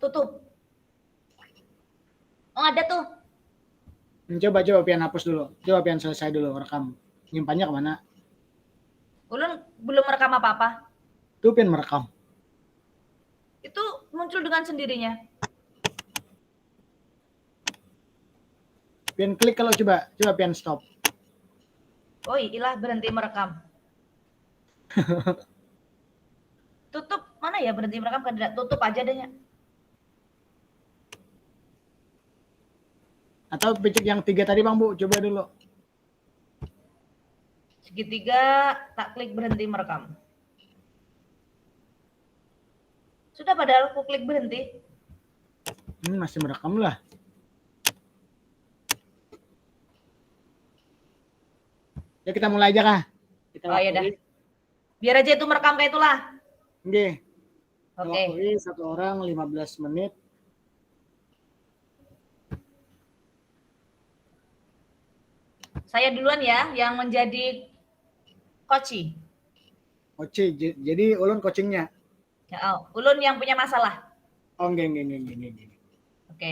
tutup. Oh ada tuh. Coba pian hapus dulu. Coba pian selesai dulu rekam. Nyimpannya kemana? Ulun belum merekam apa-apa. Tuh pian merekam. Itu muncul dengan sendirinya. Pian klik kalau coba pian stop. Oh ilah berhenti merekam. Tutup mana ya berhenti merekam kan tidak tutup aja dehnya. Atau picik yang 3 tadi Bang Bu, coba dulu. Segitiga tak klik berhenti merekam. Sudah padahal aku klik berhenti. Masih merekam lah. Ya kita mulai aja kah? Kita oh ya dah. Biar aja itu merekam kayak itulah. Oke. Oke. Satu orang 15 menit. Saya duluan ya yang menjadi coach. Jadi ulun coachingnya. Ya, ulun yang punya masalah. Oh, enggak. Oke.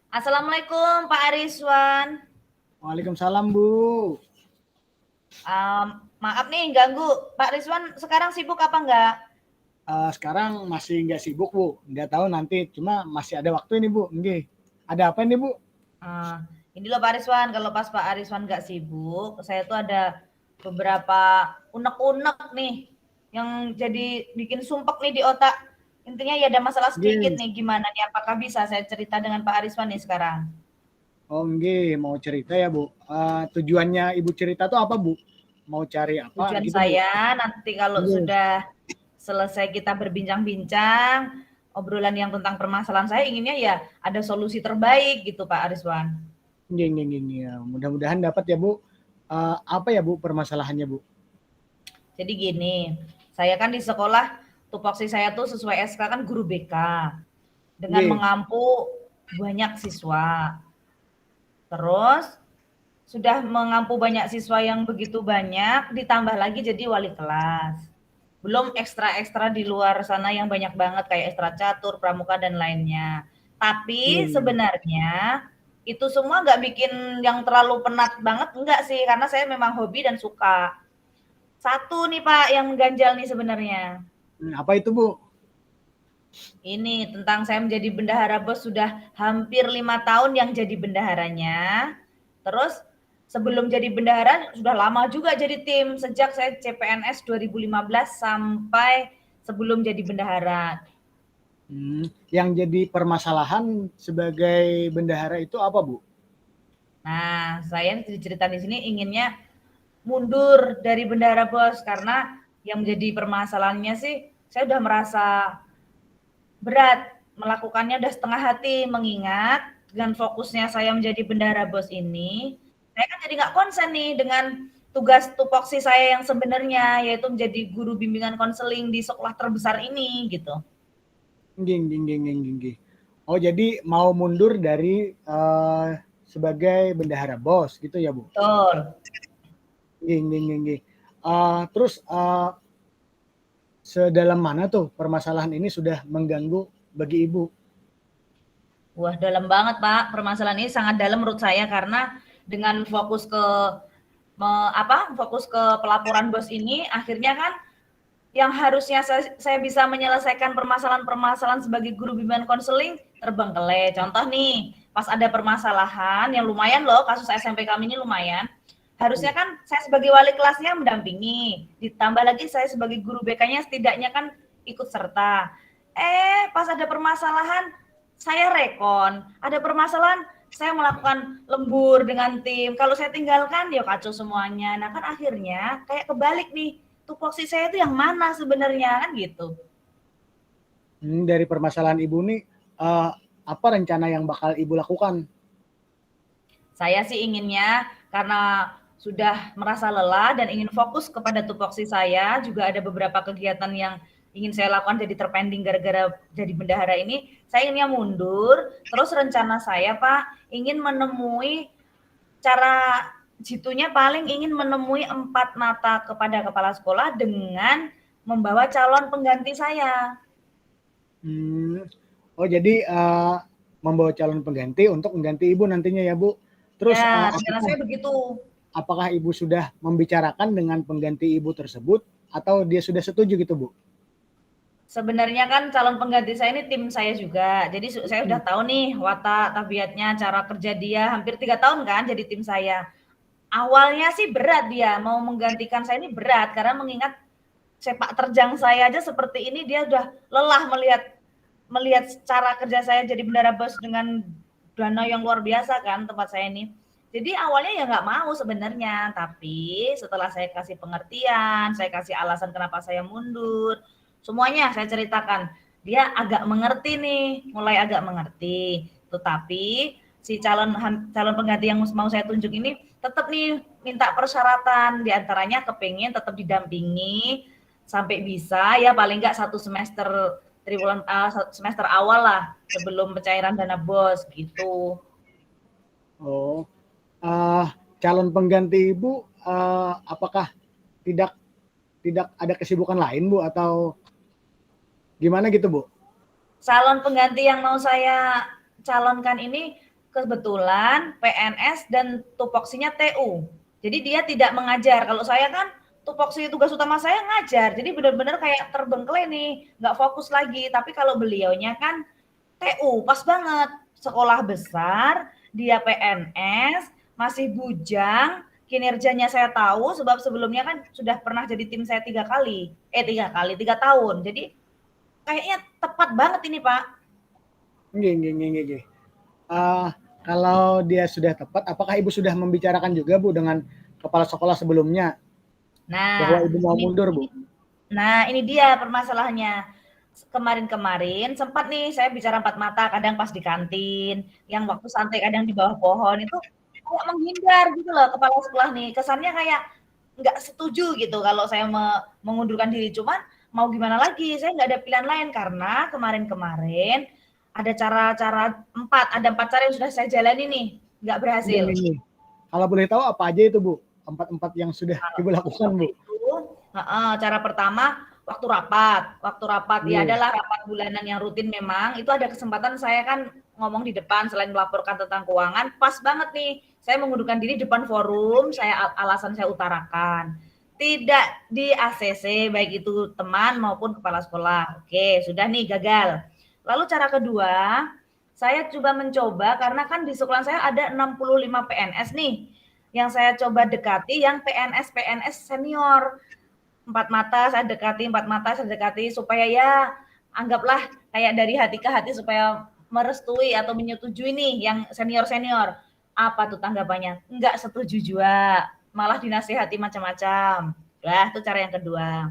Assalamualaikum Pak Ariswan. Waalaikumsalam Bu. Maaf nih ganggu. Pak Ariswan sekarang sibuk apa enggak? Sekarang masih enggak sibuk Bu. Enggak tahu nanti. Cuma masih ada waktu ini Bu. Nggih. Ada apa ini Bu? Ini loh Pak Ariswan. Kalau pas Pak Ariswan enggak sibuk, saya tuh ada beberapa unek-unek nih yang jadi bikin sumpek nih di otak. Intinya ya ada masalah sedikit nih, gimana nih, apakah bisa saya cerita dengan Pak Ariswan nih sekarang? Oh nggih, mau cerita ya Bu. Tujuannya Ibu cerita tuh apa Bu? Mau cari apa? Tujuan gitu, saya Bu? Nanti kalau sudah selesai kita berbincang-bincang, obrolan yang tentang permasalahan saya inginnya ya ada solusi terbaik gitu Pak Ariswan. Nggih. Mudah-mudahan dapat ya Bu. Apa ya Bu permasalahannya Bu? Jadi gini, saya kan di sekolah tupoksi saya tuh sesuai SK kan guru BK dengan mengampu banyak siswa. Terus sudah mengampu banyak siswa yang begitu banyak, ditambah lagi jadi wali kelas. Belum ekstra-ekstra di luar sana yang banyak banget kayak ekstra catur, pramuka dan lainnya. Tapi sebenarnya itu semua nggak bikin yang terlalu penat banget, enggak sih, karena saya memang hobi dan suka. Satu nih Pak yang mengganjal nih sebenarnya. Apa itu Bu? Ini tentang saya menjadi bendahara BOS sudah hampir 5 tahun yang jadi bendaharanya. Terus sebelum jadi bendahara sudah lama juga jadi tim. Sejak saya CPNS 2015 sampai sebelum jadi bendahara. Yang jadi permasalahan sebagai bendahara itu apa Bu? Nah, saya cerita di sini inginnya mundur dari bendahara BOS karena yang menjadi permasalahannya sih saya udah merasa berat melakukannya, udah setengah hati, mengingat dengan fokusnya saya menjadi bendahara BOS ini, saya kan jadi nggak konsen nih dengan tugas tupoksi saya yang sebenarnya, yaitu menjadi guru bimbingan konseling di sekolah terbesar ini gitu. Ging. Oh jadi mau mundur dari sebagai bendahara BOS gitu ya Bu? Betul. Ging. Terus sedalam mana tuh permasalahan ini sudah mengganggu bagi Ibu? Wah, dalam banget Pak. Permasalahan ini sangat dalam menurut saya karena dengan fokus ke fokus ke pelaporan BOS ini, akhirnya kan yang harusnya saya bisa menyelesaikan permasalahan-permasalahan sebagai guru bimbingan konseling terbengkelai. Contoh nih, pas ada permasalahan yang lumayan loh, kasus SMP kami ini lumayan. Harusnya kan saya sebagai wali kelasnya mendampingi, ditambah lagi saya sebagai guru BK-nya setidaknya kan ikut serta. Pas ada permasalahan, saya rekon. Ada permasalahan, saya melakukan lembur dengan tim. Kalau saya tinggalkan, ya kacau semuanya. Nah kan akhirnya kayak kebalik nih, tupoksi saya itu yang mana sebenarnya kan gitu. Dari permasalahan Ibu nih, apa rencana yang bakal Ibu lakukan? Saya sih inginnya karena sudah merasa lelah dan ingin fokus kepada tupoksi saya, juga ada beberapa kegiatan yang ingin saya lakukan jadi terpending gara-gara jadi bendahara ini, saya inginnya mundur, terus rencana saya Pak, ingin menemui cara jitunya paling ingin menemui 4 mata kepada kepala sekolah dengan membawa calon pengganti saya. Oh jadi membawa calon pengganti untuk mengganti ibu nantinya ya Bu. Terus Ya, rencana saya begitu. apakah ibu sudah membicarakan dengan pengganti ibu tersebut atau dia sudah setuju gitu Bu? Sebenarnya kan calon pengganti saya ini tim saya juga. Jadi saya udah tahu nih watak, tabiatnya, cara kerja dia. Hampir 3 tahun kan jadi tim saya. Awalnya sih berat dia mau menggantikan saya ini berat karena mengingat sepak terjang saya aja seperti ini dia udah lelah melihat melihat cara kerja saya jadi bendara bos dengan dana yang luar biasa kan tempat saya ini. Jadi awalnya ya nggak mau sebenarnya, tapi setelah saya kasih pengertian, saya kasih alasan kenapa saya mundur, semuanya saya ceritakan. Dia agak mengerti nih, mulai agak mengerti. Tetapi si calon pengganti yang mau saya tunjuk ini tetap nih minta persyaratan, diantaranya kepengen tetap didampingi sampai bisa ya paling nggak 1 semester triwulan semester awal lah sebelum pencairan dana bos gitu. Oh, calon pengganti ibu apakah tidak tidak ada kesibukan lain Bu atau gimana gitu Bu? Calon pengganti yang mau saya calonkan ini kebetulan PNS dan tupoksinya TU. Jadi dia tidak mengajar. Kalau saya kan tupoksi tugas utama saya ngajar. Jadi benar-benar kayak terbengkelai nih, nggak fokus lagi. Tapi kalau beliaunya kan TU, pas banget. Sekolah besar, dia PNS, masih bujang, kinerjanya saya tahu sebab sebelumnya kan sudah pernah jadi tim saya 3 kali. 3 tahun. Jadi kayaknya tepat banget ini, Pak. Nggih. Kalau dia sudah tepat, apakah Ibu sudah membicarakan juga Bu dengan kepala sekolah sebelumnya bahwa Nah, Ibu mau mundur Bu? ini dia permasalahannya. Kemarin-kemarin sempat nih saya bicara empat mata, kadang pas di kantin, yang waktu santai kadang di bawah pohon itu kayak menghindar gitu loh kepala sekolah nih. Kesannya kayak nggak setuju gitu kalau saya mengundurkan diri. Cuman mau gimana lagi, saya nggak ada pilihan lain karena kemarin-kemarin ada ada 4 cara yang sudah saya jalani nih, nggak berhasil. Nggih. Kalau boleh tahu apa aja itu Bu? Empat yang sudah Ibu lakukan Bu? Itu, cara pertama waktu rapat ya adalah rapat bulanan yang rutin memang itu ada kesempatan saya kan ngomong di depan selain melaporkan tentang keuangan pas banget nih saya mengundurkan diri depan forum alasan saya utarakan tidak di ACC baik itu teman maupun kepala sekolah. Oke, sudah nih gagal. Lalu cara kedua, saya coba mencoba karena kan di sekolah saya ada 65 PNS nih yang saya coba dekati yang PNS senior. Empat mata saya dekati supaya ya anggaplah kayak dari hati ke hati supaya merestui atau menyetujui nih yang senior-senior. Apa tuh tanggapannya? Enggak setuju juga, malah dinasihati macam-macam. Lah, itu cara yang kedua.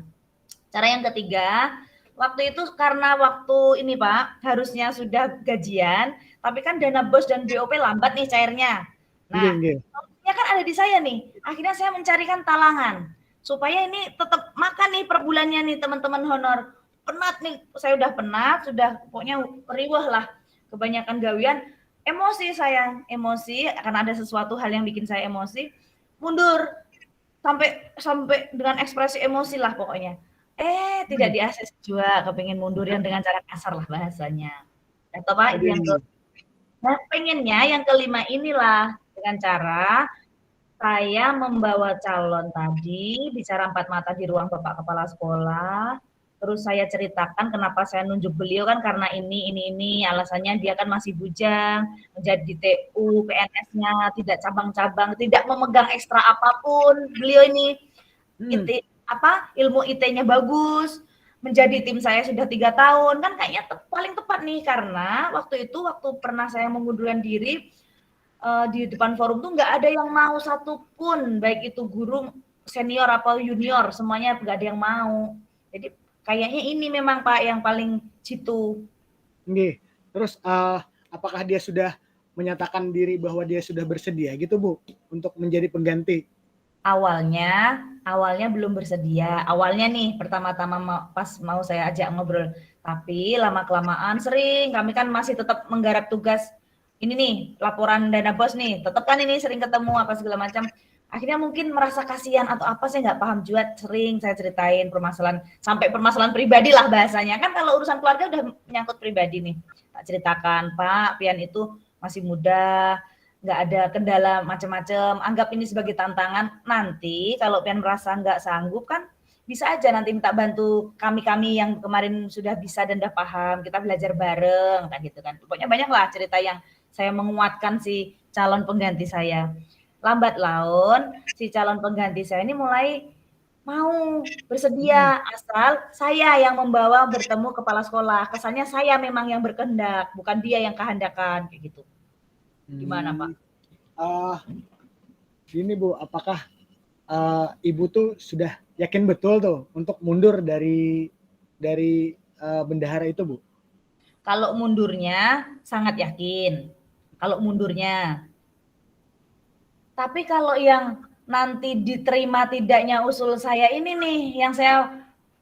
Cara yang ketiga, waktu itu karena waktu ini Pak, harusnya sudah gajian, tapi kan dana bos dan BOP lambat nih cairnya. Nah, Nggih. solusinya kan ada di saya nih. Akhirnya saya mencarikan talangan supaya ini tetap makan nih per bulannya nih teman-teman honor. Penat nih, saya udah penat, sudah pokoknya riweh lah. Kebanyakan gawian, emosi saya, emosi karena ada sesuatu hal yang bikin saya emosi, mundur sampai sampai dengan ekspresi emosi lah pokoknya. Tidak di ACC juga, kepengin mundur yang dengan cara kasar lah bahasanya. Atau Pak, itu yang nah pengennya yang kelima inilah dengan cara saya membawa calon tadi, bicara empat mata di ruang Bapak Kepala Sekolah, terus saya ceritakan kenapa saya nunjuk beliau kan karena ini, alasannya dia kan masih bujang, menjadi TU, PNS-nya, tidak cabang-cabang, tidak memegang ekstra apapun. Beliau ini ilmu IT-nya bagus, menjadi tim saya sudah 3 tahun, kan kayaknya paling tepat nih karena waktu pernah saya mengundurkan diri di depan forum tuh nggak ada yang mau satupun, baik itu guru senior atau junior, semuanya nggak ada yang mau. Jadi kayaknya ini memang Pak yang paling jitu. Nggih. Terus apakah dia sudah menyatakan diri bahwa dia sudah bersedia gitu Bu untuk menjadi pengganti? Awalnya belum bersedia. Awalnya nih pertama-tama pas mau saya ajak ngobrol, tapi lama-kelamaan sering kami kan masih tetap menggarap tugas ini nih, laporan dana bos nih, tetap kan ini sering ketemu apa segala macam. Akhirnya mungkin merasa kasihan atau apa, saya nggak paham juga, sering saya ceritain permasalahan, sampai permasalahan pribadi lah bahasanya. Kan kalau urusan keluarga udah menyangkut pribadi nih. Tak ceritakan, Pak, Pian itu masih muda, nggak ada kendala macam-macam, anggap ini sebagai tantangan. Nanti kalau Pian merasa nggak sanggup kan, bisa aja nanti minta bantu kami-kami yang kemarin sudah bisa dan udah paham, kita belajar bareng, kayak gitu kan. Pokoknya banyak lah cerita yang saya menguatkan si calon pengganti saya. Lambat laun si calon pengganti saya ini mulai mau bersedia, asal saya yang membawa bertemu kepala sekolah. Kesannya saya memang yang berkehendak, bukan dia yang kehendakan, kayak gitu. Gimana, Pak? Uh, Gini Bu, apakah Ibu tuh sudah yakin betul tuh untuk mundur dari bendahara itu, Bu? Kalau mundurnya sangat yakin. Kalau mundurnya. Tapi kalau yang nanti diterima tidaknya usul saya ini nih, yang saya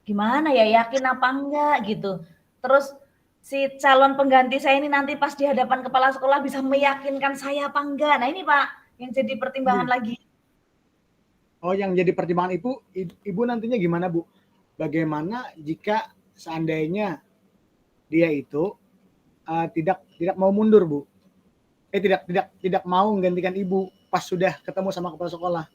gimana ya, yakin apa enggak gitu. Terus si calon pengganti saya ini nanti pas di hadapan kepala sekolah bisa meyakinkan saya apa enggak. Nah ini Pak, yang jadi pertimbangan lagi. Oh, yang jadi pertimbangan Ibu nantinya gimana, Bu? Bagaimana jika seandainya dia itu tidak mau mundur, Bu? Tidak mau menggantikan Ibu pas sudah ketemu sama kepala sekolah.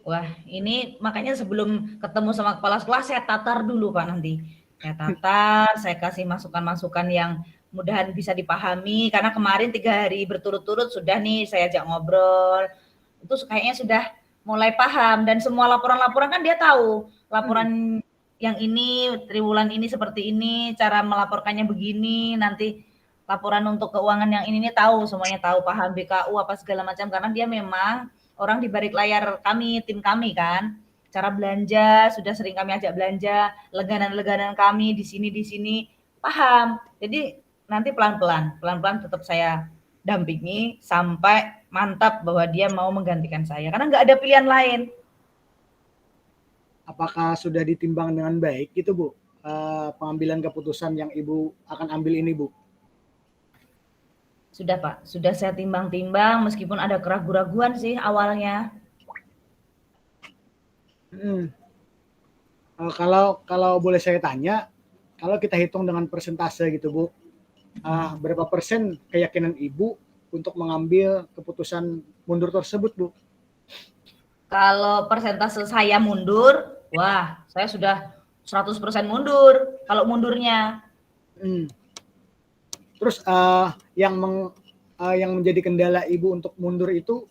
Wah, ini makanya sebelum ketemu sama kepala sekolah saya tatar dulu Pak nanti. Saya tatar, saya kasih masukan-masukan yang mudahan bisa dipahami karena kemarin 3 hari berturut-turut sudah nih saya ajak ngobrol. Itu kayaknya sudah mulai paham dan semua laporan-laporan kan dia tahu. Laporan yang ini, triwulan ini seperti ini, cara melaporkannya begini, nanti laporan untuk keuangan yang ini tahu, semuanya tahu, paham BKU apa segala macam karena dia memang orang di balik layar kami, tim kami kan. Cara belanja sudah sering kami ajak belanja, leganan-leganan kami di sini paham. Jadi nanti pelan-pelan tetap saya dampingi sampai mantap bahwa dia mau menggantikan saya karena nggak ada pilihan lain. Apakah sudah ditimbang dengan baik gitu, Bu? Pengambilan keputusan yang Ibu akan ambil ini, Bu? Sudah Pak, sudah saya timbang-timbang meskipun ada keraguan-raguan sih awalnya. Kalau boleh saya tanya, kalau kita hitung dengan persentase gitu, Bu, berapa persen keyakinan Ibu untuk mengambil keputusan mundur tersebut, Bu? Kalau persentase saya mundur, wah, saya sudah 100% mundur kalau mundurnya. Terus yang menjadi kendala Ibu untuk mundur itu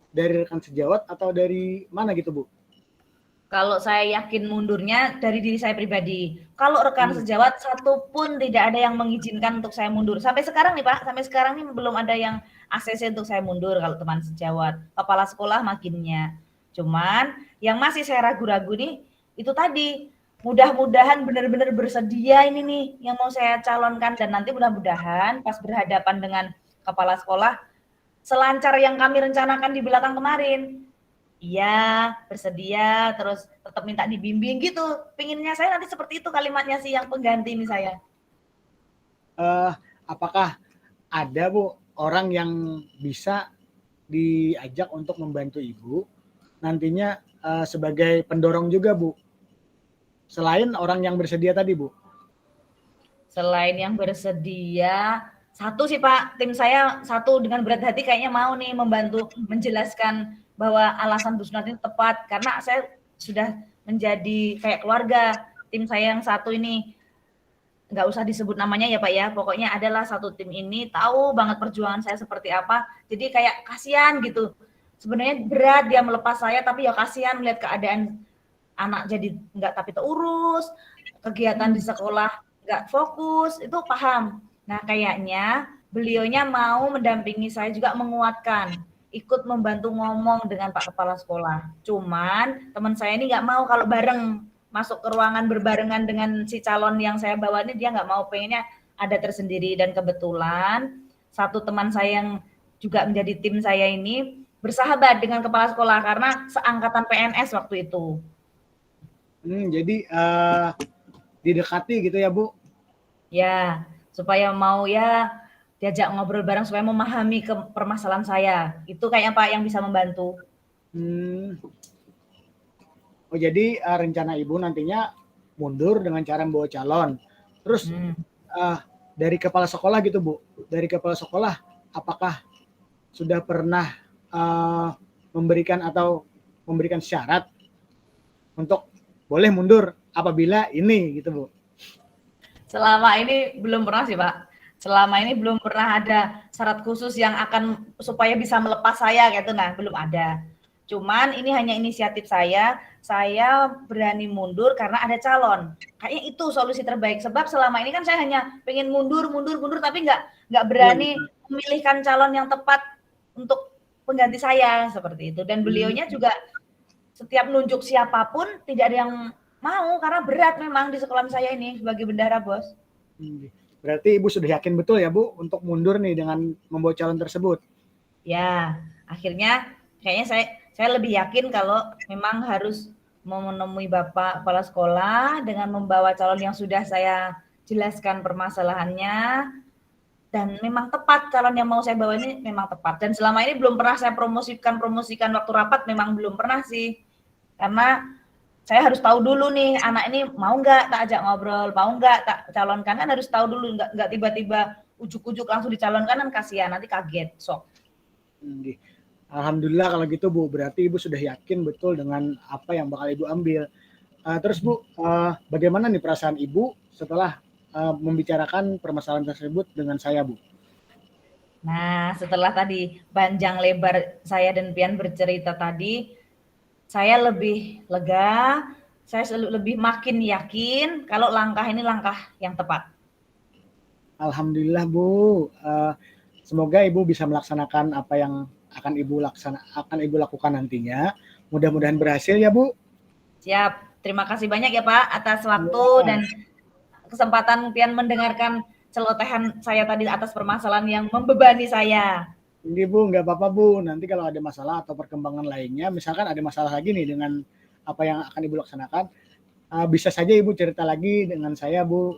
dari rekan sejawat atau dari mana gitu, Bu? Kalau saya yakin mundurnya dari diri saya pribadi. Kalau rekan sejawat satu pun tidak ada yang mengizinkan untuk saya mundur. Sampai sekarang nih Pak, sampai sekarang ini belum ada yang ACC untuk saya mundur kalau teman sejawat. Kepala sekolah makinnya. Cuman yang masih saya ragu-ragu nih, itu tadi, mudah-mudahan benar-benar bersedia ini nih yang mau saya calonkan dan nanti mudah-mudahan pas berhadapan dengan kepala sekolah selancar yang kami rencanakan di belakang kemarin. Iya, bersedia, terus tetap minta dibimbing gitu. Pinginnya saya nanti seperti itu kalimatnya sih yang pengganti nih saya. Apakah ada, Bu, orang yang bisa diajak untuk membantu Ibu nantinya sebagai pendorong juga, Bu? Selain orang yang bersedia tadi, Bu? Selain yang bersedia, satu sih Pak, tim saya satu dengan berat hati kayaknya mau nih membantu menjelaskan bahwa alasan Bu Sunarti itu tepat karena saya sudah menjadi kayak keluarga. Tim saya yang satu ini nggak usah disebut namanya ya Pak ya, pokoknya adalah satu tim ini tahu banget perjuangan saya seperti apa, jadi kayak kasihan gitu. Sebenarnya berat dia melepas saya, tapi ya kasihan melihat keadaan anak jadi nggak tapi terurus, kegiatan di sekolah nggak fokus, itu paham. Nah kayaknya beliaunya mau mendampingi saya juga menguatkan, ikut membantu ngomong dengan Pak Kepala Sekolah. Cuman teman saya ini nggak mau kalau bareng masuk ke ruangan berbarengan dengan si calon yang saya bawa ini, dia nggak mau, pengennya ada tersendiri. Dan kebetulan satu teman saya yang juga menjadi tim saya ini bersahabat dengan kepala sekolah karena seangkatan PNS waktu itu. Jadi didekati gitu ya, Bu? Ya, supaya mau ya diajak ngobrol bareng supaya memahami permasalahan saya. Itu kayaknya Pak yang bisa membantu. Hmm. Oh jadi rencana ibu nantinya mundur dengan cara membawa calon. Terus dari kepala sekolah gitu Bu, dari kepala sekolah apakah sudah pernah memberikan syarat untuk boleh mundur apabila ini gitu Bu? Selama ini belum pernah sih Pak. Selama ini belum pernah ada syarat khusus yang akan supaya bisa melepas saya gitu, nah belum ada. Cuman ini hanya inisiatif saya berani mundur karena ada calon. Kayaknya itu solusi terbaik sebab selama ini kan saya hanya pengen mundur tapi nggak berani memilihkan calon yang tepat untuk pengganti saya seperti itu. Dan beliaunya juga setiap nunjuk siapapun tidak ada yang mau karena berat memang di sekolah saya ini sebagai bendahara bos. Berarti ibu sudah yakin betul ya Bu untuk mundur nih dengan membawa calon tersebut? Ya, akhirnya kayaknya saya lebih yakin kalau memang harus menemui Bapak Kepala Sekolah dengan membawa calon yang sudah saya jelaskan permasalahannya dan memang tepat calon yang mau saya bawa ini memang tepat. Dan selama ini belum pernah saya promosikan waktu rapat memang belum pernah sih. Karena saya harus tahu dulu nih anak ini mau nggak tak ajak ngobrol, mau nggak tak calonkan, kan harus tahu dulu, nggak tiba-tiba ujuk-ujuk langsung dicalonkan kan kasihan, nanti kaget sok. Alhamdulillah kalau gitu Bu, berarti Ibu sudah yakin betul dengan apa yang bakal Ibu ambil. Terus Bu, bagaimana nih perasaan Ibu setelah membicarakan permasalahan tersebut dengan saya Bu? Nah, setelah tadi panjang lebar saya dan Pian bercerita tadi, saya lebih lega, saya lebih makin yakin kalau langkah ini langkah yang tepat. Alhamdulillah Bu, semoga Ibu bisa melaksanakan apa yang akan Ibu lakukan nantinya. Mudah-mudahan berhasil ya Bu. Siap, terima kasih banyak ya Pak atas waktu dan kesempatan Pian mendengarkan celotehan saya tadi atas permasalahan yang membebani saya. Ini Bu, nggak apa-apa Bu. Nanti kalau ada masalah atau perkembangan lainnya, misalkan ada masalah lagi nih dengan apa yang akan Ibu laksanakan, bisa saja Ibu cerita lagi dengan saya Bu.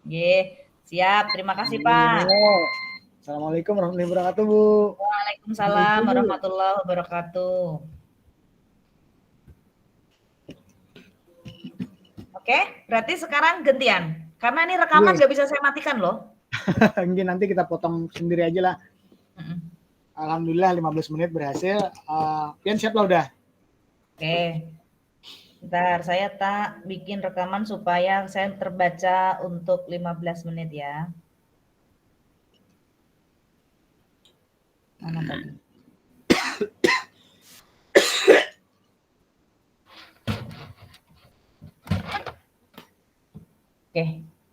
Ye, siap. Terima kasih Pak. Assalamualaikum warahmatullahi wabarakatuh Bu. Waalaikumsalam warahmatullahi wabarakatuh. Oke, berarti sekarang gantian. Karena ini rekaman nggak bisa saya matikan loh. Mungkin nanti kita potong sendiri aja lah. Alhamdulillah 15 menit berhasil. Pian siap lah udah. Oke. Bentar, saya tak bikin rekaman supaya saya terbaca untuk 15 menit ya. Mana tadi? Oke,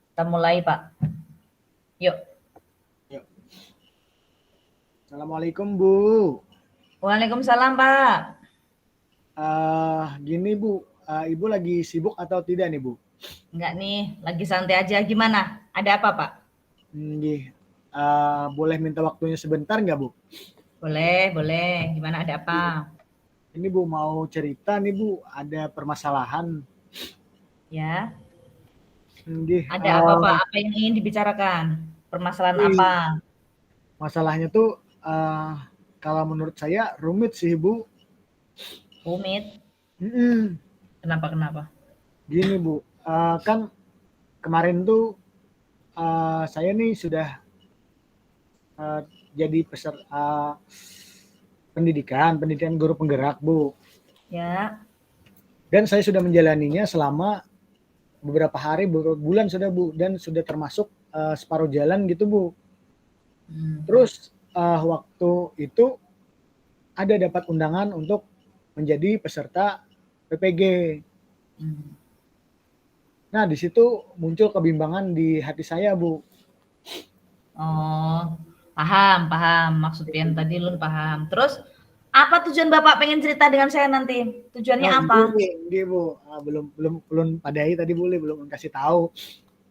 kita mulai Pak. Yuk. Assalamualaikum Bu. Waalaikumsalam Pak. Gini Bu, Ibu lagi sibuk atau tidak nih Bu? Enggak nih, lagi santai aja. Gimana? Ada apa Pak? Boleh minta waktunya sebentar nggak Bu? Boleh, boleh. Gimana, ada apa? Ini Bu mau cerita nih Bu, ada permasalahan. Ya. Ada apa Pak? Apa yang ingin dibicarakan? Permasalahan apa? Masalahnya tuh kalau menurut saya rumit sih Bu. Rumit? Kenapa? Gini Bu, kan kemarin tuh saya nih sudah jadi peserta pendidikan guru penggerak Bu. Ya. Dan saya sudah menjalaninya selama beberapa hari, beberapa bulan sudah Bu, dan sudah termasuk separuh jalan gitu Bu. Terus waktu itu ada dapat undangan untuk menjadi peserta PPG. Nah di situ muncul kebimbangan di hati saya Bu. Oh, paham. Maksud Pian tadi Lun paham. Terus apa tujuan Bapak pengen cerita dengan saya nanti? Tujuannya apa? Ini Bu, belum padai tadi belum kasih tahu.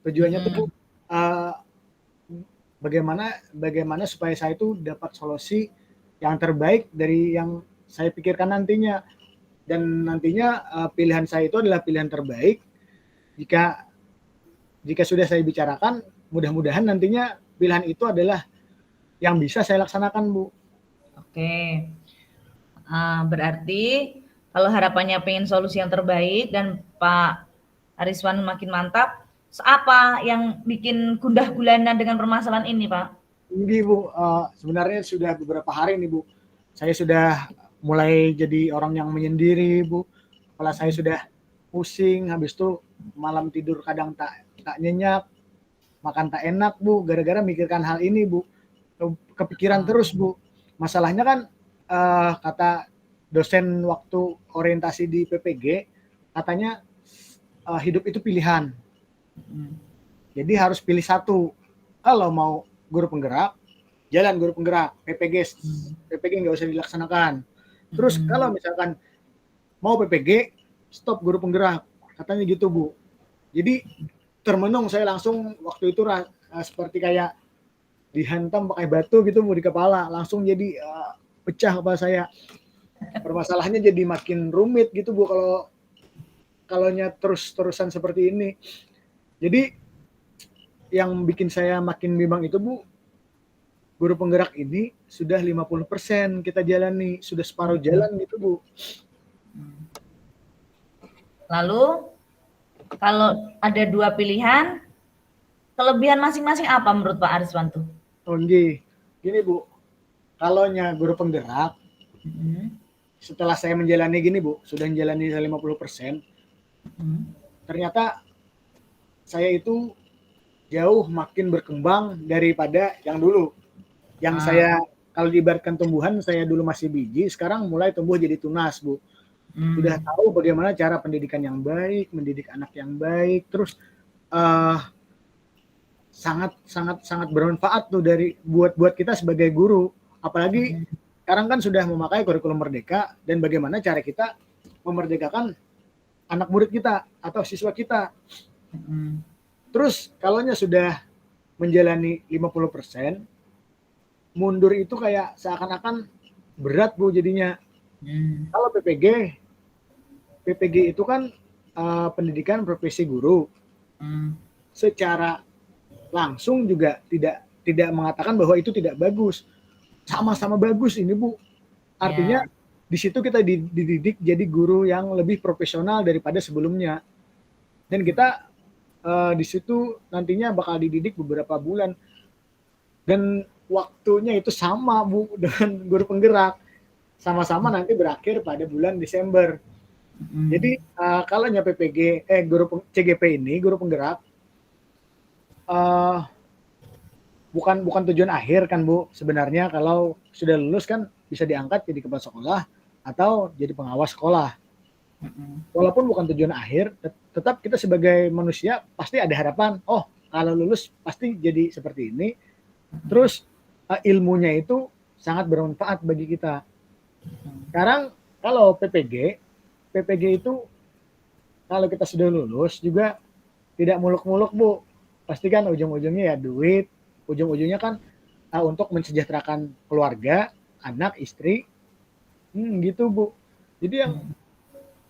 Tujuannya tuh Bu, bagaimana supaya saya itu dapat solusi yang terbaik dari yang saya pikirkan nantinya. Dan nantinya pilihan saya itu adalah pilihan terbaik. Jika sudah saya bicarakan, mudah-mudahan nantinya pilihan itu adalah yang bisa saya laksanakan, Bu. Oke. Berarti kalau harapannya pengen solusi yang terbaik dan Pak Ariswan makin mantap, apa yang bikin gundah gulana dengan permasalahan ini, Pak? Ini Bu, sebenarnya sudah beberapa hari nih Bu, saya sudah mulai jadi orang yang menyendiri Bu, kepala saya sudah pusing, habis itu malam tidur kadang tak nyenyak, makan tak enak Bu, gara-gara mikirkan hal ini Bu, kepikiran terus Bu. Masalahnya kan kata dosen waktu orientasi di PPG, katanya hidup itu pilihan. Jadi harus pilih satu. Kalau mau guru penggerak, jalan guru penggerak, PPG nggak usah dilaksanakan. Terus kalau misalkan mau PPG, stop guru penggerak, katanya gitu Bu. Jadi termenung saya langsung waktu itu seperti kayak dihantam pakai batu gitu Bu di kepala, langsung jadi pecah kepala saya. Permasalahannya jadi makin rumit gitu Bu kalau terus-terusan seperti ini. Jadi yang bikin saya makin bimbang itu Bu, guru penggerak ini sudah 50% kita jalani, sudah separuh jalan gitu Bu. Lalu kalau ada dua pilihan, kelebihan masing-masing apa menurut Pak Ariswan tuh? Oh gini Bu, kalau guru penggerak, setelah saya menjalani gini Bu, sudah menjalani 50%, ternyata saya itu jauh makin berkembang daripada yang dulu. Yang saya kalau diibaratkan tumbuhan, saya dulu masih biji, sekarang mulai tumbuh jadi tunas Bu. Sudah tahu bagaimana cara pendidikan yang baik, mendidik anak yang baik, terus sangat bermanfaat tuh buat kita sebagai guru. Apalagi sekarang kan sudah memakai kurikulum merdeka dan bagaimana cara kita memerdekakan anak murid kita atau siswa kita. Terus kalaunya sudah menjalani 50%, mundur itu kayak seakan-akan berat Bu jadinya. Kalau PPG itu kan pendidikan profesi guru. Secara langsung juga tidak mengatakan bahwa itu tidak bagus. Sama-sama bagus ini Bu. Artinya di situ kita dididik jadi guru yang lebih profesional daripada sebelumnya. Dan kita di situ nantinya bakal dididik beberapa bulan. Dan waktunya itu sama Bu dengan guru penggerak. Sama-sama nanti berakhir pada bulan Desember. Jadi kalau PPG CGP ini guru penggerak bukan tujuan akhir kan Bu. Sebenarnya kalau sudah lulus kan bisa diangkat jadi kepala sekolah atau jadi pengawas sekolah. Walaupun bukan tujuan akhir, tetap kita sebagai manusia pasti ada harapan. Oh, kalau lulus pasti jadi seperti ini. Terus ilmunya itu sangat bermanfaat bagi kita. Sekarang kalau PPG itu kalau kita sudah lulus juga tidak muluk-muluk Bu. Pasti kan ujung-ujungnya ya duit, ujung-ujungnya kan untuk mensejahterakan keluarga, anak, istri, gitu Bu. Jadi yang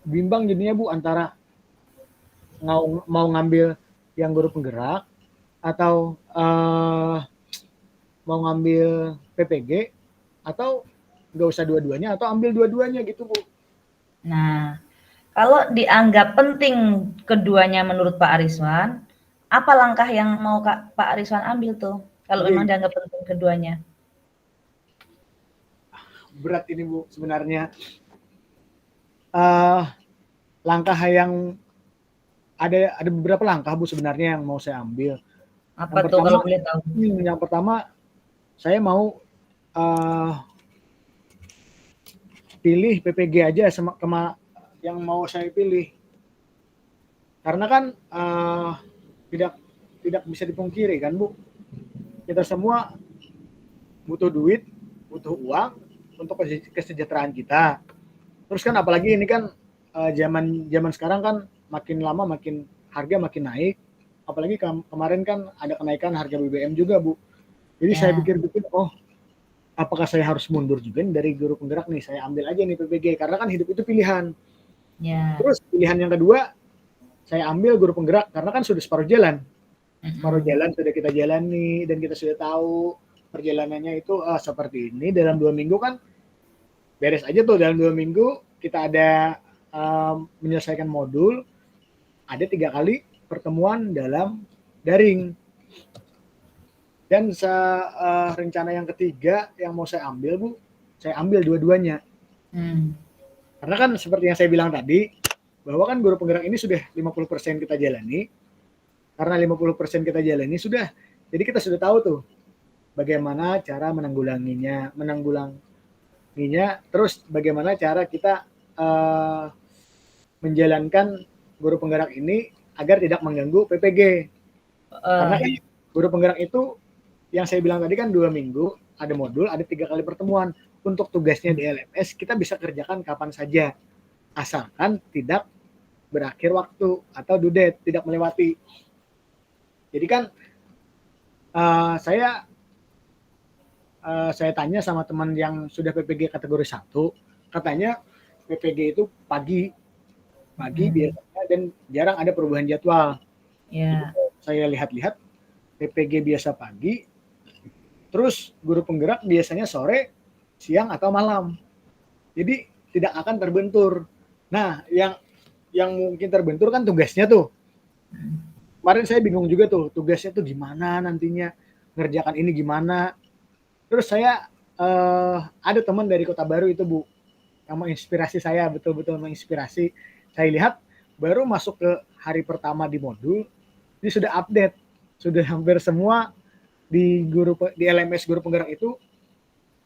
bimbang jadinya Bu antara mau ngambil yang guru penggerak atau mau ngambil PPG atau nggak usah dua-duanya atau ambil dua-duanya gitu Bu. Nah, kalau dianggap penting keduanya menurut Pak Ariswan, apa langkah yang mau Pak Ariswan ambil tuh kalau memang dianggap penting keduanya? Berat ini Bu sebenarnya. Langkah yang ada beberapa langkah Bu sebenarnya yang mau saya ambil. Apa tuh kalau boleh tahu? Yang pertama saya mau pilih PPG aja sama yang mau saya pilih. Karena kan tidak bisa dipungkiri kan Bu. Kita semua butuh duit, butuh uang untuk kesejahteraan kita. Terus kan apalagi ini kan zaman sekarang kan makin lama makin harga makin naik. Apalagi kemarin kan ada kenaikan harga BBM juga Bu. Jadi saya pikir-pikir, oh apakah saya harus mundur juga nih dari guru penggerak nih? Saya ambil aja nih PPG karena kan hidup itu pilihan. Terus pilihan yang kedua, saya ambil guru penggerak karena kan sudah separuh jalan. Separuh jalan sudah kita jalani dan kita sudah tahu perjalanannya itu seperti ini. Dalam 2 minggu kan beres aja tuh. Dalam 2 minggu kita ada menyelesaikan modul, ada 3 kali pertemuan dalam daring. Dan rencana yang ketiga yang mau saya ambil, Bu, saya ambil dua-duanya. Karena kan seperti yang saya bilang tadi, bahwa kan guru penggerak ini sudah 50% kita jalani. Karena 50% kita jalani sudah, jadi kita sudah tahu tuh bagaimana cara menanggulanginya, terus bagaimana cara kita menjalankan guru penggerak ini agar tidak mengganggu PPG. Karena kan guru penggerak itu yang saya bilang tadi kan 2 minggu, ada modul, ada 3 kali pertemuan. Untuk tugasnya di LMS kita bisa kerjakan kapan saja, asalkan tidak berakhir waktu atau due date, tidak melewati. Jadi kan saya tanya sama teman yang sudah PPG kategori 1, katanya PPG itu pagi biasanya dan jarang ada perubahan jadwal. Ya. Saya lihat-lihat PPG biasa pagi, terus guru penggerak biasanya sore, siang atau malam. Jadi tidak akan terbentur. Nah, yang mungkin terbentur kan tugasnya tuh. Kemarin saya bingung juga tuh, tugasnya tuh gimana nantinya, ngerjakan ini gimana. Terus saya ada teman dari Kota Baru itu, Bu, yang menginspirasi saya, betul-betul menginspirasi. Saya lihat baru masuk ke hari pertama di modul, ini sudah update, sudah hampir semua di LMS guru penggerak itu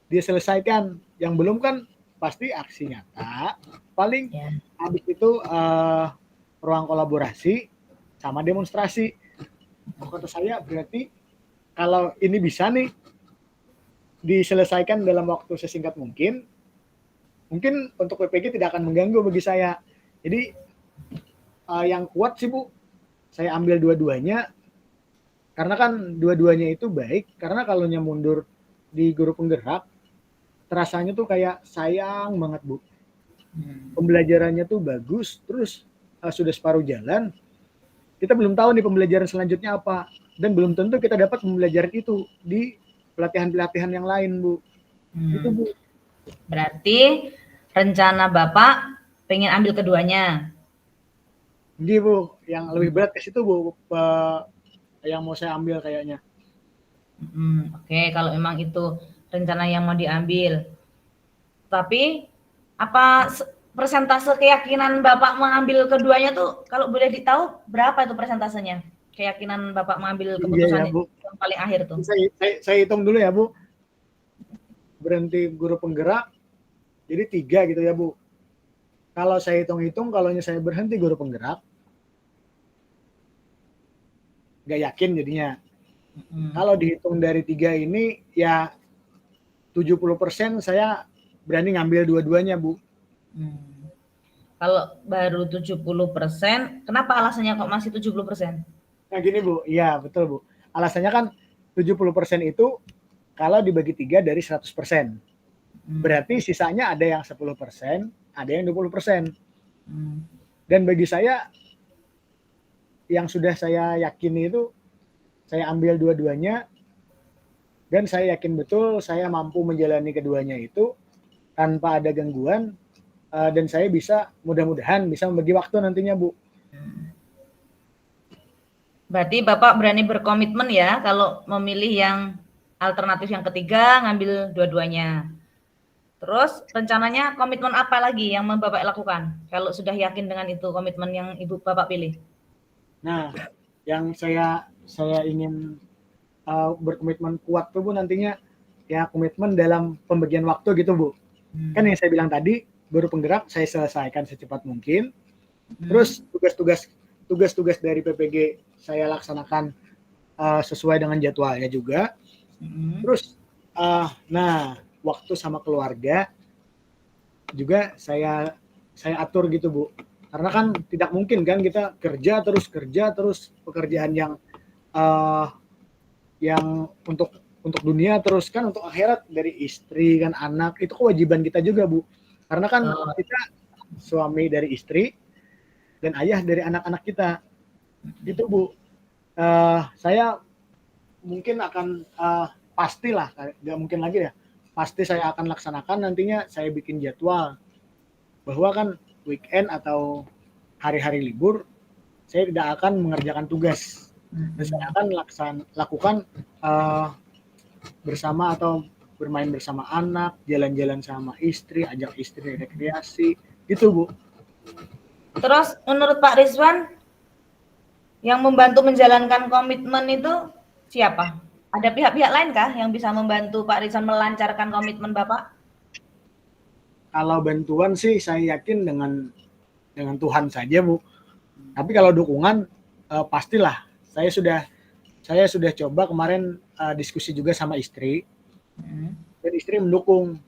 dia selesaikan. Yang belum kan pasti aksi nyata, paling habis itu ruang kolaborasi sama demonstrasi. Kata saya berarti kalau ini bisa nih diselesaikan dalam waktu sesingkat mungkin untuk PPG tidak akan mengganggu bagi saya. Jadi yang kuat sih, Bu, saya ambil dua-duanya, karena kan dua-duanya itu baik. Karena kalau mundur di guru penggerak, terasanya tuh kayak sayang banget, Bu. Pembelajarannya tuh bagus, terus sudah separuh jalan, kita belum tahu nih pembelajaran selanjutnya apa, dan belum tentu kita dapat pembelajaran itu di pelatihan-pelatihan yang lain, Bu. Itu, Bu. Berarti rencana Bapak pengen ambil keduanya. Jadi, Bu, yang lebih berat ke situ, Bu, yang mau saya ambil kayaknya. Oke, kalau memang itu rencana yang mau diambil. Tapi apa persentase keyakinan Bapak mengambil keduanya tuh kalau boleh ditahu berapa itu persentasenya? Keyakinan Bapak mengambil keputusan Bu, yang paling akhir tuh. Saya hitung dulu ya, Bu. Berhenti guru penggerak jadi 3 gitu ya, Bu. Kalau saya hitung-hitung, kalau saya berhenti guru penggerak, nggak yakin jadinya. Kalau dihitung dari 3 ini, ya 70% saya berani ngambil dua-duanya, Bu. Kalau baru 70%, kenapa alasannya kok masih 70%? Nah gini, Bu, iya betul, Bu. Alasannya kan 70% itu kalau dibagi 3 dari 100%. Berarti sisanya ada yang 10%, ada yang 20%. Dan bagi saya, yang sudah saya yakini itu, saya ambil dua-duanya, dan saya yakin betul saya mampu menjalani keduanya itu tanpa ada gangguan, dan saya bisa, mudah-mudahan bisa membagi waktu nantinya, Bu. Berarti Bapak berani berkomitmen ya kalau memilih yang alternatif yang ketiga, ngambil dua-duanya. Terus rencananya komitmen apa lagi yang Bapak lakukan kalau sudah yakin dengan itu komitmen yang Ibu Bapak pilih? Nah, yang saya ingin berkomitmen kuat tuh, Bu, nantinya ya komitmen dalam pembagian waktu gitu, Bu. Kan yang saya bilang tadi, guru penggerak saya selesaikan secepat mungkin. Terus tugas-tugas dari PPG saya laksanakan sesuai dengan jadwalnya juga. Terus nah, waktu sama keluarga juga saya atur gitu, Bu. Karena kan tidak mungkin kan kita kerja terus pekerjaan yang untuk dunia, terus kan untuk akhirat dari istri kan, anak, itu kewajiban kita juga, Bu. Karena kan kita suami dari istri dan ayah dari anak-anak kita. Itu, Bu. Saya mungkin akan pastilah, nggak mungkin lagi ya, pasti saya akan laksanakan nantinya. Saya bikin jadwal bahwa kan weekend atau hari-hari libur saya tidak akan mengerjakan tugas. Dan saya akan lakukan bersama atau bermain bersama anak, jalan-jalan sama istri, ajak istri rekreasi, gitu Bu. Terus menurut Pak Rizwan, yang membantu menjalankan komitmen itu siapa? Ada pihak-pihak lain kah yang bisa membantu Pak Rizwan melancarkan komitmen Bapak? Kalau bantuan sih saya yakin dengan Tuhan saja Bu. Tapi kalau dukungan pastilah. Saya sudah coba kemarin diskusi juga sama istri. Dan istri mendukung.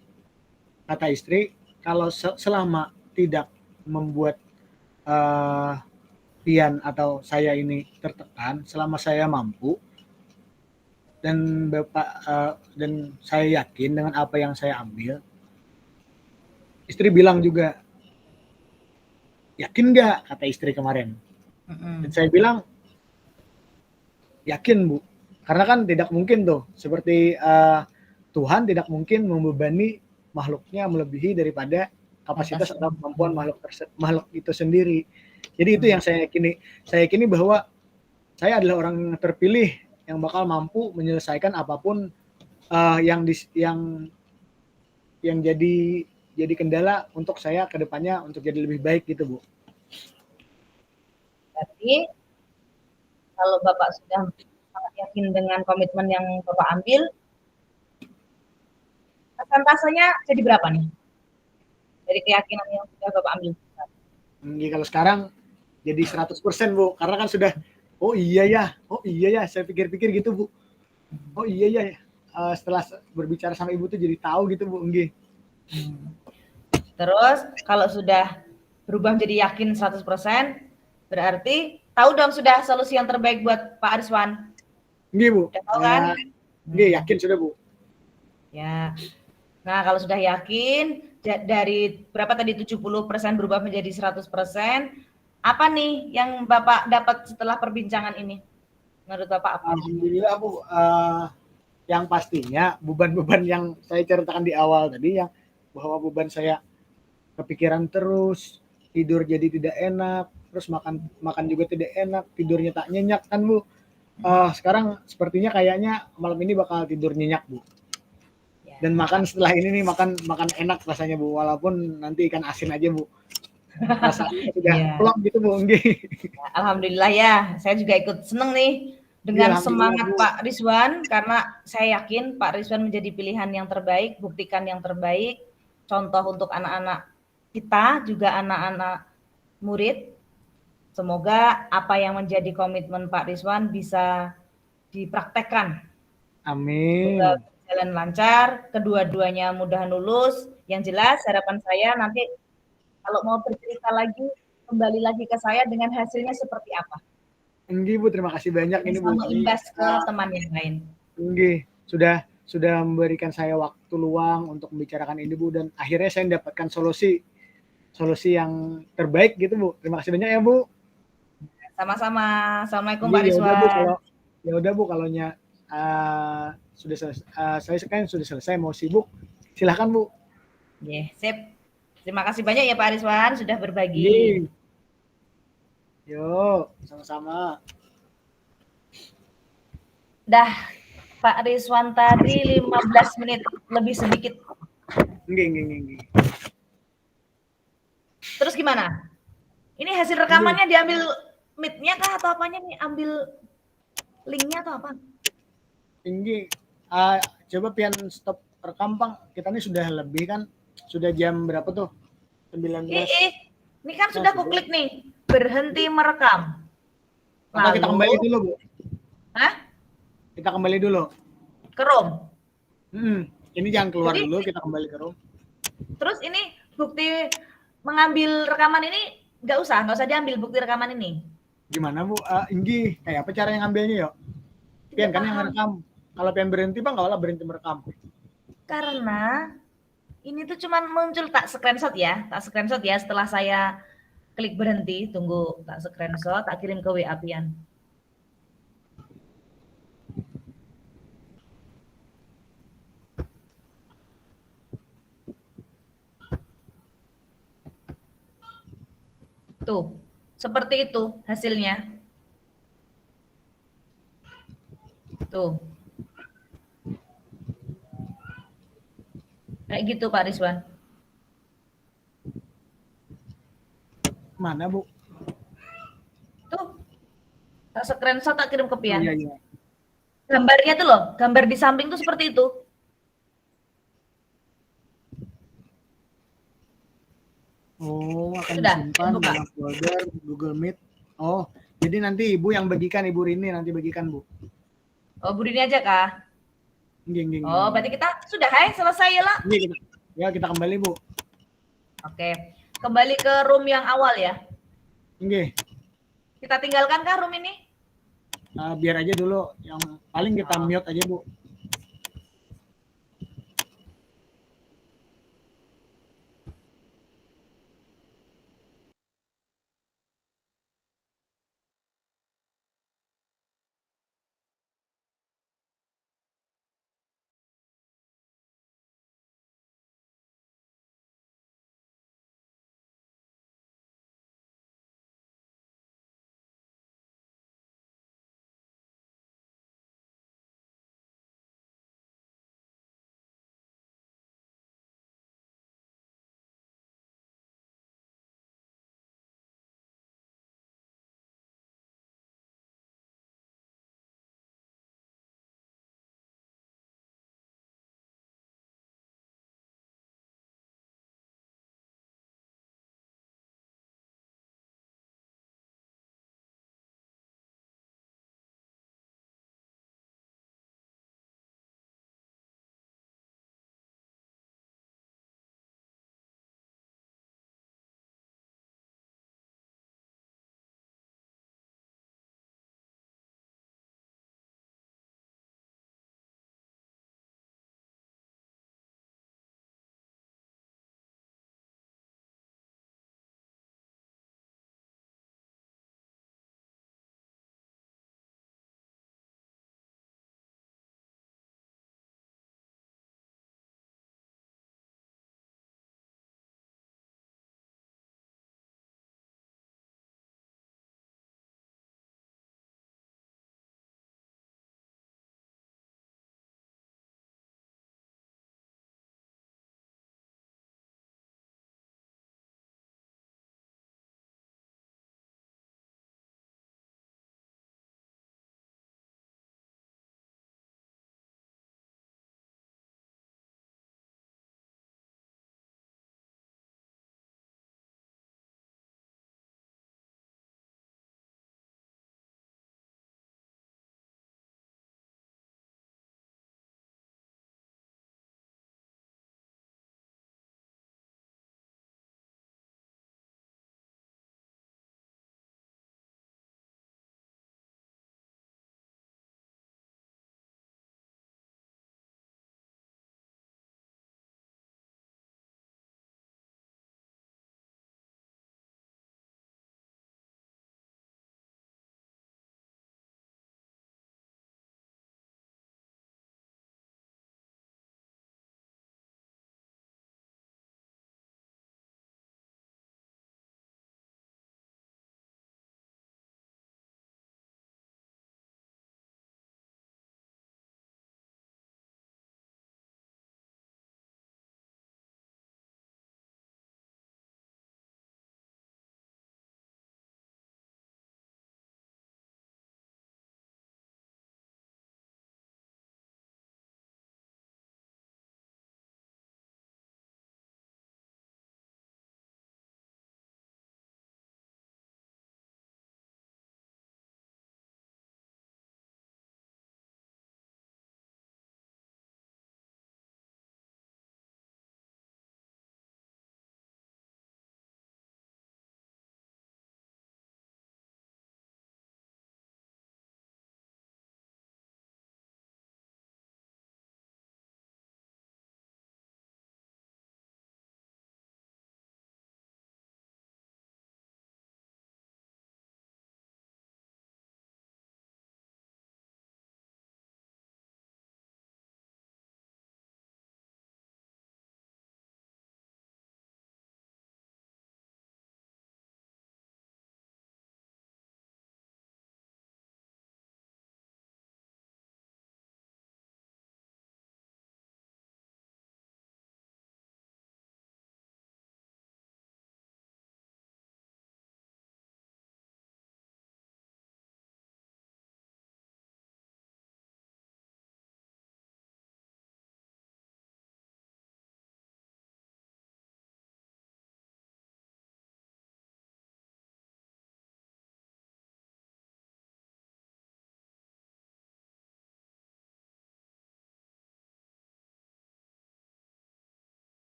Kata istri, kalau selama tidak membuat Pian atau saya ini tertekan, selama saya mampu dan dan saya yakin dengan apa yang saya ambil. Istri bilang juga, yakin nggak? Kata istri kemarin. Dan saya bilang, yakin Bu. Karena kan tidak mungkin tuh, seperti Tuhan tidak mungkin membebani makhluknya melebihi daripada kapasitas atau kemampuan makhluk itu sendiri. Jadi itu yang saya yakini. Saya yakini bahwa saya adalah orang terpilih yang bakal mampu menyelesaikan apapun yang jadi kendala untuk saya ke depannya untuk jadi lebih baik gitu Bu. Jadi kalau Bapak sudah sangat yakin dengan komitmen yang Bapak ambil, persentasenya jadi berapa nih? Dari keyakinan yang sudah Bapak ambil? Kalau sekarang jadi 100% Bu, karena kan sudah oh iya ya, saya pikir-pikir gitu Bu. Oh iya ya, setelah berbicara sama Ibu tuh jadi tahu gitu Bu, nggih. Terus kalau sudah berubah menjadi yakin 100%, berarti tahu dong sudah solusi yang terbaik buat Pak Ariswan. Nggih Bu. Tahu kan? Nggih, yakin sudah Bu. Ya. Nah, kalau sudah yakin dari berapa tadi 70% berubah menjadi 100%, apa nih yang Bapak dapat setelah perbincangan ini? Menurut Bapak apa? Alhamdulillah Bu, yang pastinya beban-beban yang saya ceritakan di awal tadi, yang bahwa beban saya kepikiran terus, tidur jadi tidak enak, terus makan juga tidak enak, tidurnya tak nyenyak kan Bu. Sekarang sepertinya kayaknya malam ini bakal tidur nyenyak Bu. Dan makan setelah ini nih makan enak rasanya Bu, walaupun nanti ikan asin aja Bu. Rasanya sudah plong gitu Bu. Alhamdulillah ya, saya juga ikut seneng nih dengan semangat Pak Rizwan, karena saya yakin Pak Rizwan menjadi pilihan yang terbaik, buktikan yang terbaik, contoh untuk anak-anak kita, juga anak-anak murid. Semoga apa yang menjadi komitmen Pak Rizwan bisa dipraktekkan. Amin. Semoga berjalan lancar, kedua-duanya mudah lulus. Yang jelas harapan saya nanti kalau mau bercerita lagi, kembali lagi ke saya dengan hasilnya seperti apa. Enggih Bu, terima kasih banyak ini Bu. Mengimbas ke teman yang lain. Enggih, sudah memberikan saya waktu luang untuk membicarakan ini Bu, dan akhirnya saya mendapatkan solusi yang terbaik gitu Bu. Terima kasih banyak ya Bu. Sama-sama. Assalamualaikum Pak Rizwan. Ya udah Bu, kalau sudah selesai, saya kan sudah selesai, mau sibuk, silahkan Bu. Sip. Terima kasih banyak ya Pak Rizwan sudah berbagi. Yuk, sama-sama. Dah Pak Rizwan tadi 15 menit lebih sedikit. Nggih. Terus gimana? Ini hasil rekamannya diambil mic-nya kah atau apanya nih? Ambil link-nya atau apa? Tinggi. Coba pian stop rekam Bang. Kita ini sudah lebih kan? Sudah jam berapa tuh? 19. Ini kan sudah aku klik nih. Berhenti merekam. Atau kita kembali dulu Bu? Hah? Kita kembali dulu. Ke Room? Ini jangan keluar dulu, kita kembali ke Room. Terus ini bukti mengambil rekaman ini nggak usah diambil bukti rekaman ini. Gimana Bu? Inggi, kayak apa cara yang ngambilnya yuk? Pian kan yang merekam. Kalau Pian berhenti Bang, nggak berhenti merekam. Karena ini tuh cuman muncul tak screenshot ya setelah saya klik berhenti, tunggu tak screenshot, tak kirim ke WA Pian. Tuh, seperti itu hasilnya. Tuh. Kayak gitu Pak Rizwan. Mana Bu? Tuh, tak screenshot tak kirim ke Oh, Pian. iya, iya. Gambarnya tuh loh, gambar di samping tuh seperti itu. Oh, akan Sudah, disimpan buka. dalam folder Google Meet. Oh, jadi nanti Ibu yang bagikan, Ibu Rini nanti bagikan, Bu. Oh, Bu Dini aja kah? Nggih, Oh, berarti kita sudah hai selesai ya lah. Nggih, kita kembali, Bu. Oke, kembali ke room yang awal ya. Nggih. Kita tinggalkan kah room ini? Biar aja dulu yang paling kita mute aja, Bu.